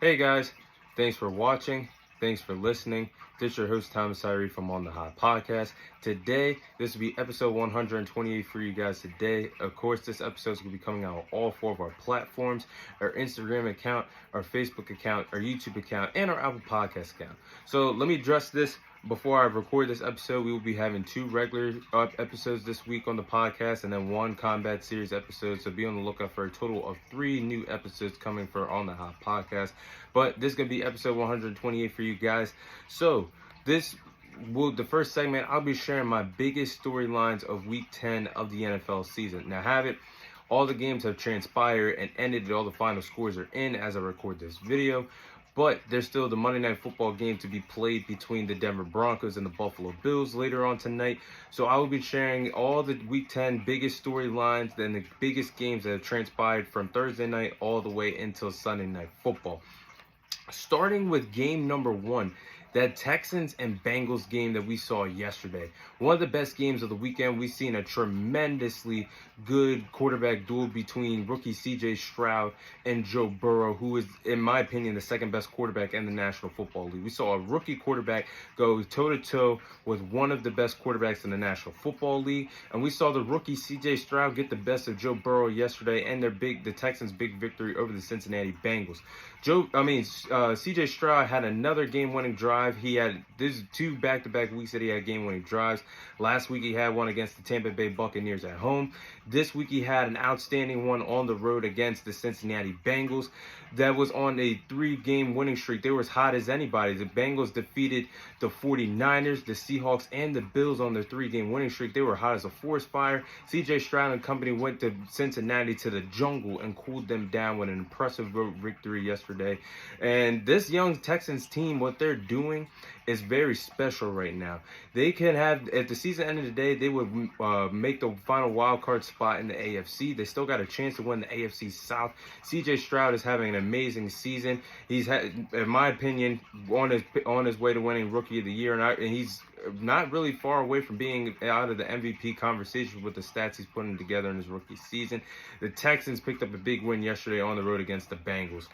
Hey guys, thanks for watching. Thanks for listening. This is your host Thomas Irie from On the Hot Podcast. Today, this will be episode 128 for you guys today. Of course, this episode is going to be coming out on all four of our platforms: our Instagram account, our Facebook account, our YouTube account, and our Apple Podcast account. So let me address this. Before I record this episode, we will be having 2 regular episodes this week on the podcast and then 1 Combat Series episode. So be on the lookout for a total of 3 new episodes coming for On the Hot Podcast. But this is going to be episode 128 for you guys. So the first segment, I'll be sharing my biggest storylines of week 10 of the NFL season. Now have it. All the games have transpired and ended. All the final scores are in as I record this video. But there's still the Monday Night Football game to be played between the Denver Broncos and the Buffalo Bills later on tonight. So I will be sharing all the Week 10 biggest storylines and the biggest games that have transpired from Thursday night all the way until Sunday Night Football. Starting with game number 1. That Texans and Bengals game that we saw yesterday. One of the best games of the weekend. We've seen a tremendously good quarterback duel between rookie C.J. Stroud and Joe Burrow, who is, in my opinion, the second best quarterback in the National Football League. We saw a rookie quarterback go toe-to-toe with one of the best quarterbacks in the National Football League. And we saw the rookie C.J. Stroud get the best of Joe Burrow yesterday and the Texans' big victory over the Cincinnati Bengals. C.J. Stroud had another game-winning drive. There's 2 back-to-back weeks that he had game-winning drives. Last week he had one against the Tampa Bay Buccaneers at home. This week he had an outstanding one on the road against the Cincinnati Bengals. That was on a 3-game winning streak. They were as hot as anybody. The Bengals defeated the 49ers, the Seahawks, and the Bills on their 3-game winning streak. They were hot as a forest fire. C.J. Stroud and company went to Cincinnati to the jungle and cooled them down with an impressive road victory yesterday. And this young Texans team, what they're doing is very special right now. They can have, at the season end of the day, they would make the final wild card spot in the AFC. They still got a chance to win the AFC South. C.J. Stroud is having an amazing season. He's had, in my opinion, on his way to winning Rookie of the Year, and he's not really far away from being out of the MVP conversation with the stats he's putting together in his rookie season. The Texans picked up a big win yesterday on the road against the Bengals.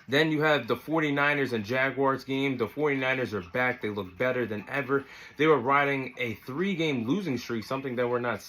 Then you have the 49ers and Jaguars game. The 49ers are back. They look better than ever. They were riding a 3-game losing streak, something that we're not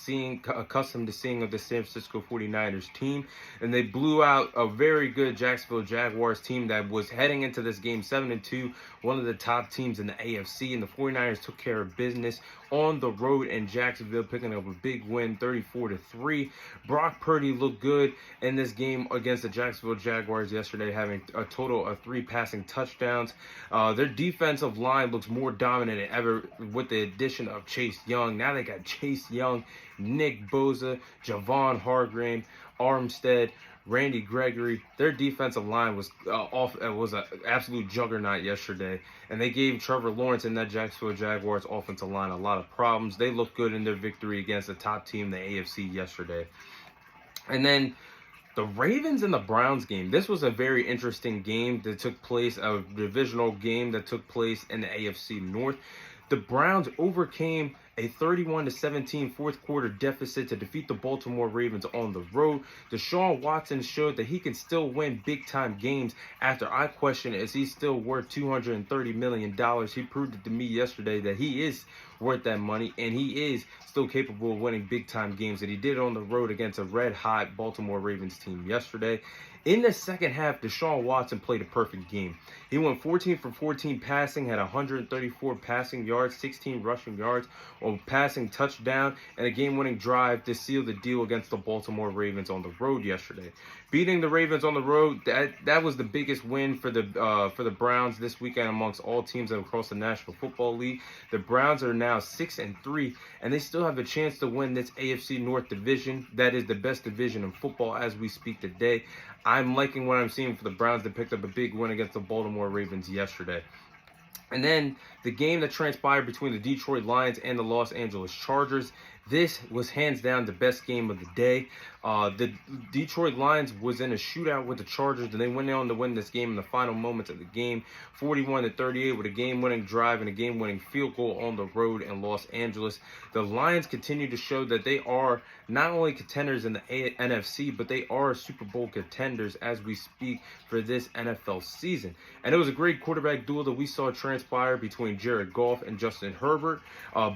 accustomed to seeing of the San Francisco 49ers team. And they blew out a very good Jacksonville Jaguars team that was heading into this game 7-2, one of the top teams in the AFC. And the 49ers took care of business on the road in Jacksonville, picking up a big win, 34-3. Brock Purdy looked good in this game against the Jacksonville Jaguars yesterday, having a total of 3 passing touchdowns. Their defensive line looks more dominant than ever with the addition of Chase Young. Now they got Chase Young, Nick Bosa, Javon Hargrave, Armstead, Randy Gregory. Their defensive line was an absolute juggernaut yesterday, and they gave Trevor Lawrence and that Jacksonville Jaguars offensive line a lot of problems. They looked good in their victory against the top team in the AFC yesterday. And then the Ravens and the Browns game. This was a very interesting game that took place, a divisional game that took place in the AFC North. The Browns overcame a 31-17 fourth quarter deficit to defeat the Baltimore Ravens on the road. Deshaun Watson showed that he can still win big-time games after I questioned, is he still worth $230 million? He proved it to me yesterday that he is worth that money, and he is still capable of winning big-time games, and he did it on the road against a red-hot Baltimore Ravens team yesterday. In the second half, Deshaun Watson played a perfect game. He went 14 for 14 passing, had 134 passing yards, 16 rushing yards, a passing touchdown, and a game-winning drive to seal the deal against the Baltimore Ravens on the road yesterday. Beating the Ravens on the road, that was the biggest win for the Browns this weekend amongst all teams across the National Football League. The Browns are now 6-3, and they still have a chance to win this AFC North division. That is the best division in football as we speak today. I'm liking what I'm seeing for the Browns that picked up a big win against the Baltimore Ravens yesterday. And then the game that transpired between the Detroit Lions and the Los Angeles Chargers. This was hands down the best game of the day. The Detroit Lions was in a shootout with the Chargers, and they went on to win this game in the final moments of the game, 41-38, with a game-winning drive and a game-winning field goal on the road in Los Angeles. The Lions continue to show that they are not only contenders in the NFC, but they are Super Bowl contenders as we speak for this NFL season. And it was a great quarterback duel that we saw transpire between Jared Goff and Justin Herbert.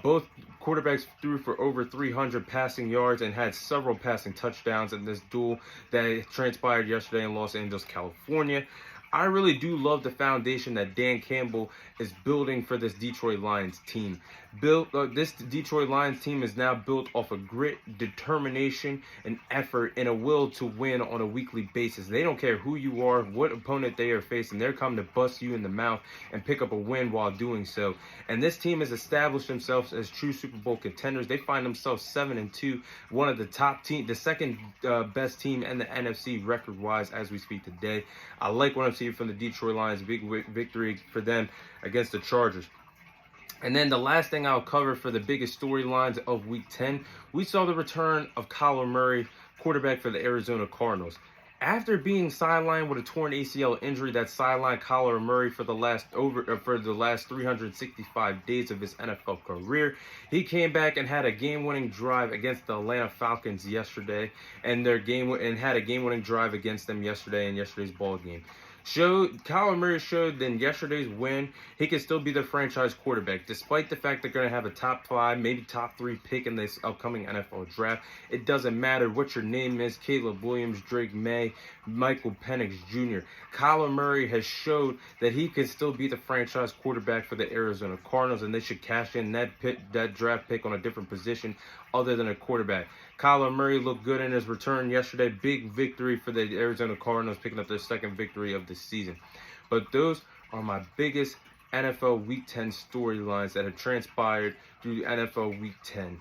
Both quarterbacks threw for over 300 passing yards and had several passing touchdowns in this duel that transpired yesterday in Los Angeles, California. I really do love the foundation that Dan Campbell is building for this Detroit Lions team. This Detroit Lions team is now built off of grit, determination, and effort, and a will to win on a weekly basis. They don't care who you are, what opponent they are facing. They're coming to bust you in the mouth and pick up a win while doing so. And this team has established themselves as true Super Bowl contenders. They find themselves 7-2, one of the top team, the second best team in the NFC record-wise as we speak today. I like what I'm seeing from the Detroit Lions. Big victory for them against the Chargers. And then the last thing I'll cover for the biggest storylines of Week 10, we saw the return of Kyler Murray, quarterback for the Arizona Cardinals. After being sidelined with a torn ACL injury that sidelined Kyler Murray for the last 365 days of his NFL career, he came back and had a game-winning drive against the Atlanta Falcons yesterday, and had a game-winning drive against them yesterday in yesterday's ball game. Kyler Murray showed in yesterday's win he can still be the franchise quarterback, despite the fact they're going to have a top 5, maybe top 3 pick in this upcoming NFL draft. It doesn't matter what your name is, Caleb Williams, Drake May, Michael Penix Jr. Kyler Murray has showed that he can still be the franchise quarterback for the Arizona Cardinals, and they should cash in that draft pick on a different position other than a quarterback. Kyler Murray looked good in his return yesterday. Big victory for the Arizona Cardinals, picking up their second victory of the season. But those are my biggest NFL Week 10 storylines that have transpired through NFL Week 10.